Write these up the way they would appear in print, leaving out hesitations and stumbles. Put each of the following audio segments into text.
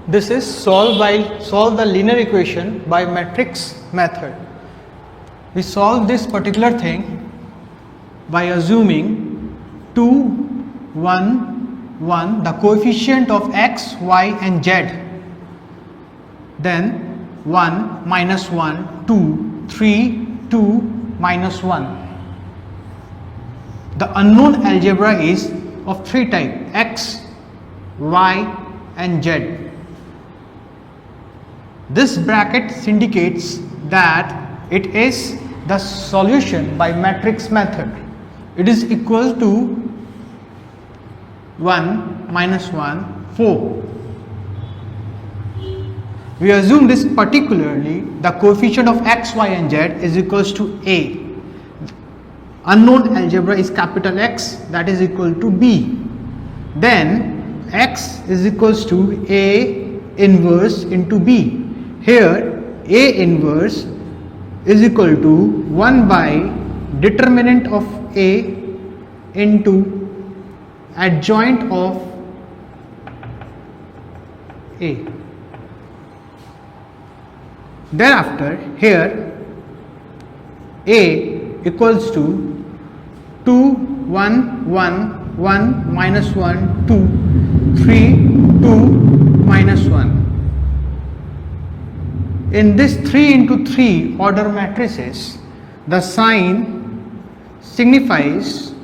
This is solve the linear equation by matrix method. We solve this particular thing by assuming 2, 1, 1, the coefficient of x, y and z. Then 1, minus 1, 2, 3, 2, minus 1. The unknown algebra is of three types: x, y and z. This bracket indicates that it is the solution by matrix method. It is equal to 1, minus 1, 4. We assume this particularly the coefficient of x, y and z is equals to a. Unknown algebra is capital X, that is equal to b. Then x is equals to a inverse into b. Here a inverse is equal to 1 by determinant of a into adjoint of a. Thereafter here a equals to 2, 1, 1, 1, minus 1, 2, 3, 2, minus 1. In this 3 into 3 order matrices, the sign signifies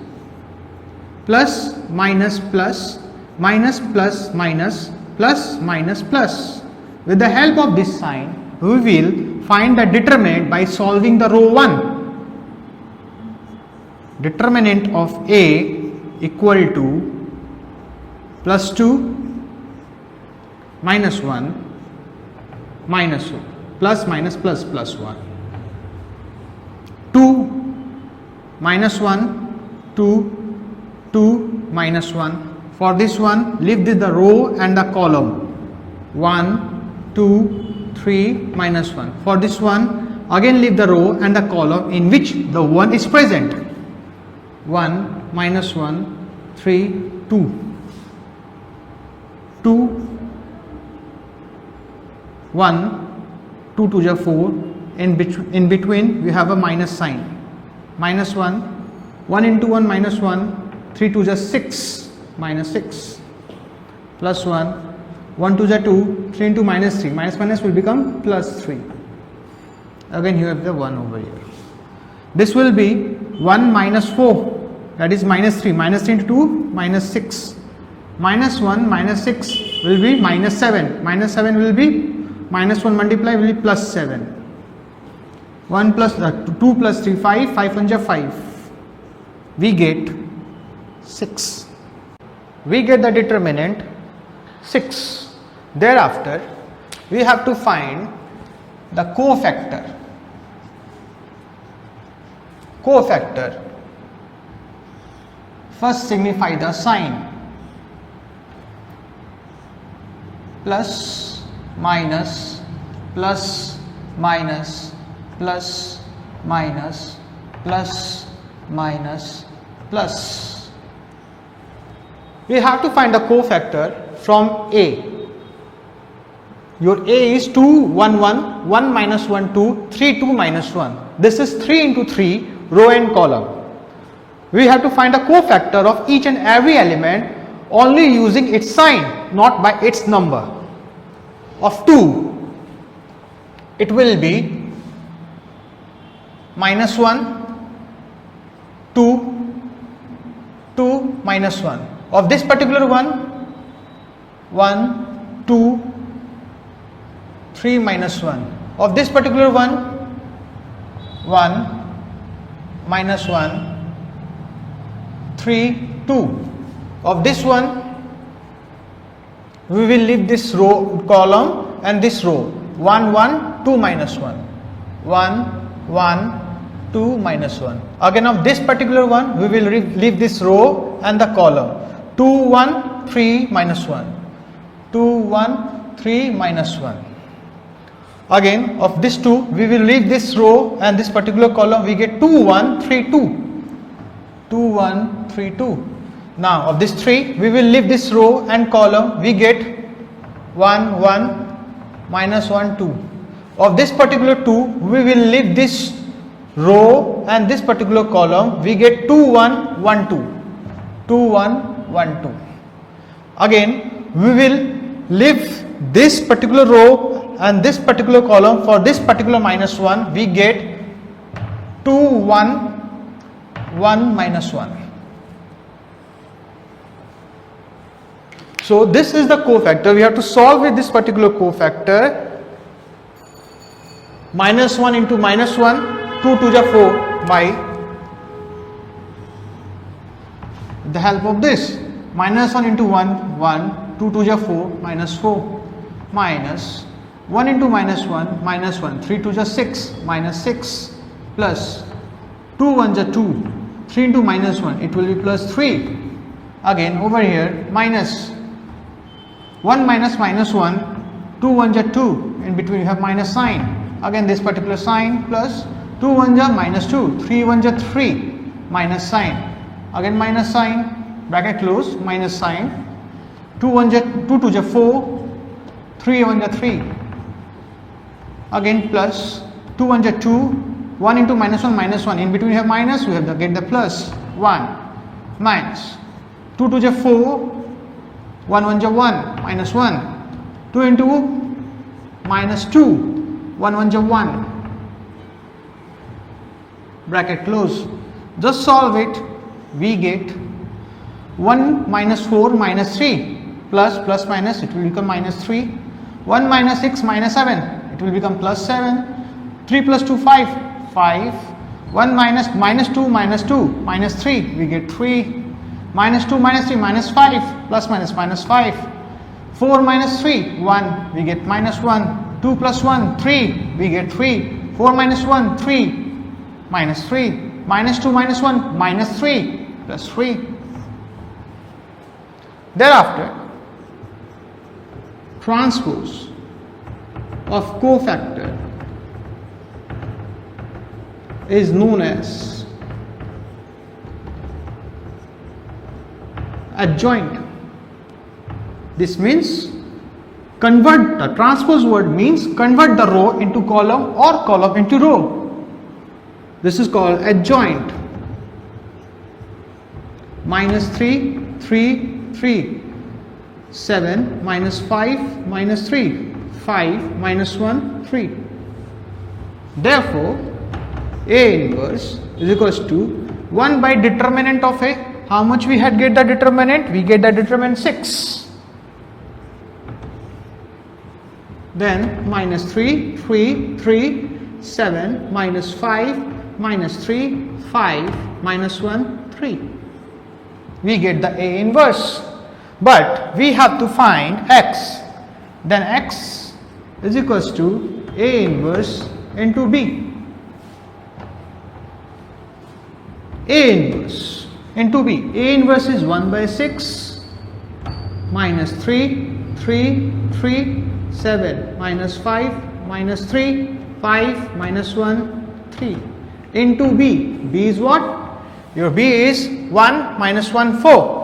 plus, minus, plus, minus, plus, minus, plus, minus, plus. With the help of this sign, we will find the determinant by solving the row 1. Determinant of a equal to plus 2, minus 1, minus 1. Plus minus plus plus 1, 2 minus 1, 2, 2 minus 1. For this one, leave the row and the column 1, 2, 3 minus 1. For this one, again leave the row and the column in which the 1 is present. 1, minus 1, 3, 2, 2, 1, 2 to the 4, in between we have a minus sign, minus 1, 1 into 1 minus 1, 3 to the 6, minus 6, plus 1, 1 to the 2, 3 into minus 3, minus will become plus 3. Again you have the 1 over here. This will be 1 minus 4, that is minus 3 into 2, minus 6, minus 1 minus 6 will be minus 7, minus 7 will be minus 1 multiply will be plus 7. 1 plus 2 plus 3, 5, 5 1 5. We get 6. We get the determinant 6. Thereafter, we have to find the cofactor. Cofactor. First signify the sign. Plus, minus, plus, minus, plus, minus, plus, minus, plus. We have to find the cofactor from a. Your a is 2, 1, 1, 1 minus 1, 2, 3, 2 minus 1. This is 3 into 3 row and column. We have to find the cofactor of each and every element only using its sign, not by its number. Of 2, it will be minus 1, 2, 2 minus 1. Of this particular one, 1, 2, 3 minus 1. Of this particular one, 1, minus 1, 3, 2. Of this one, we will leave this row column and this row 1, 1, 2 minus 1, 1, 1, 2 minus 1. Again of this particular one, we will leave this row and the column 2, 1, 3 minus 1, 2, 1, 3 minus 1. Again of this 2, we will leave this row and this particular column. We get 2, 1, 3, 2, 2, 1, 3, 2. Now of this 3, we will leave this row and column. We get 1, 1, minus 1, 2. Of this particular 2, we will leave this row and this particular column. We get 2, 1, 1, 2. 2, 1, 1, 2. Again, we will leave this particular row and this particular column. For this particular minus 1, we get 2, 1, 1, minus 1. So this is the cofactor. We have to solve with this particular cofactor. Minus 1 into minus 1, 2 to the 4 by the help of this. Minus 1 into 1, 1, 2 to the 4, minus 4, minus 1 into minus 1, minus 1, 3 to the 6, minus 6, plus 2 1 the 2, 3 into minus 1, it will be plus 3. Again over here, minus 1 minus minus 1, 2 1 the 2, in between you have minus sign. Again this particular sign, plus 2 1 the minus 2, 3 1 the 3, minus sign. Again minus sign, bracket close, minus sign. 2 1 the 2 to the 4, 3 1 the 3. Again plus 2 1 the 2, 1 into minus 1, minus 1. In between you have minus, we have to get the plus 1, minus 2 to the 4, 1 1 the 1, minus 1. 2 into minus 2, 1 1 the 1. Bracket close. Just solve it. We get 1 minus 4 minus 3 plus minus, it will become minus 3. 1 minus 6 minus 7, it will become plus 7. 3 plus 2 5, 5. 1 minus 2 minus 2 minus 3, we get 3. Minus 2 minus 3 minus 5, plus minus minus 5. 4 minus 3, 1, we get minus 1. 2 plus 1, 3, we get 3. 4 minus 1, 3, minus 3. Minus 2 minus 1, minus 3, plus 3. Thereafter, transpose of cofactor is known as adjoint. This means convert, the transpose word means convert the row into column or column into row. This is called adjoint. Minus 3, 3, 3. 7 minus 5 minus 3. 5 minus 1, 3. Therefore, A inverse is equals to 1 by determinant of A. How much we had get the determinant? We get the determinant 6. Then minus 3, 3, 3, 7 minus 5 minus 3, 5 minus 1, 3. We get the A inverse. But we have to find X. Then X is equals to A inverse into B. A inverse into B. A inverse is 1 by 6 minus 3, 3, 3, 7 minus 5 minus 3, 5 minus 1, 3 into B. B is what? Your B is 1 minus 1, 4.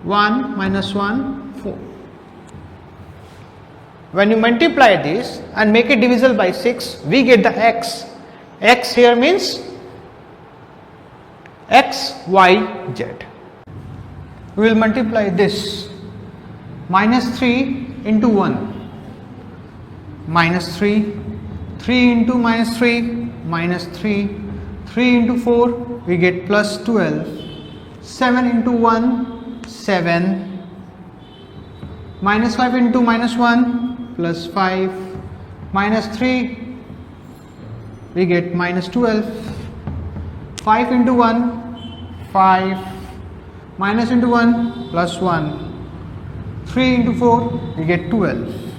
1 minus 1, 4. When you multiply this and make it divisible by 6, we get the X. X here means X, Y, Z. We will multiply this. Minus 3 into 1. Minus 3. 3 into minus 3. Minus 3. 3 into 4. We get plus 12. 7 into 1. 7. Minus 5 into minus 1. Plus 5. Minus 3. We get minus 12. 5 into 1, 5. Minus into 1, plus 1. 3 into 4, we get 12.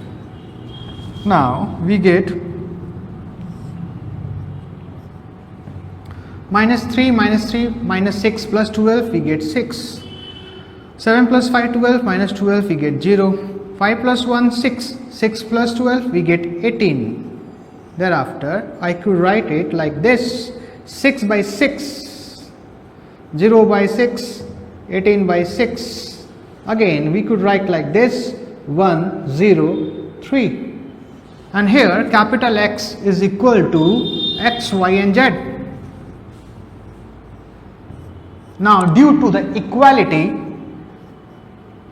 Now we get minus 3, minus 6 plus 12, we get 6. 7 plus 5, 12, minus 12, we get 0. 5 plus 1, 6. 6 plus 12, we get 18. Thereafter, I could write it like this: 6 by 6, 0 by 6, 18 by 6. Again, we could write like this 1, 0, 3. And here capital X is equal to X, Y and Z. Now, due to the equality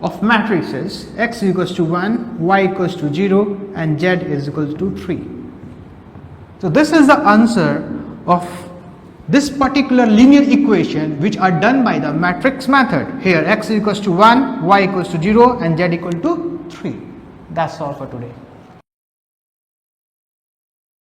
of matrices, X equals to 1, Y equals to 0 and Z is equal to 3. So, this is the answer of this particular linear equation which are done by the matrix method. Here X equals to 1, Y equals to 0 and Z equal to 3. That's all for today.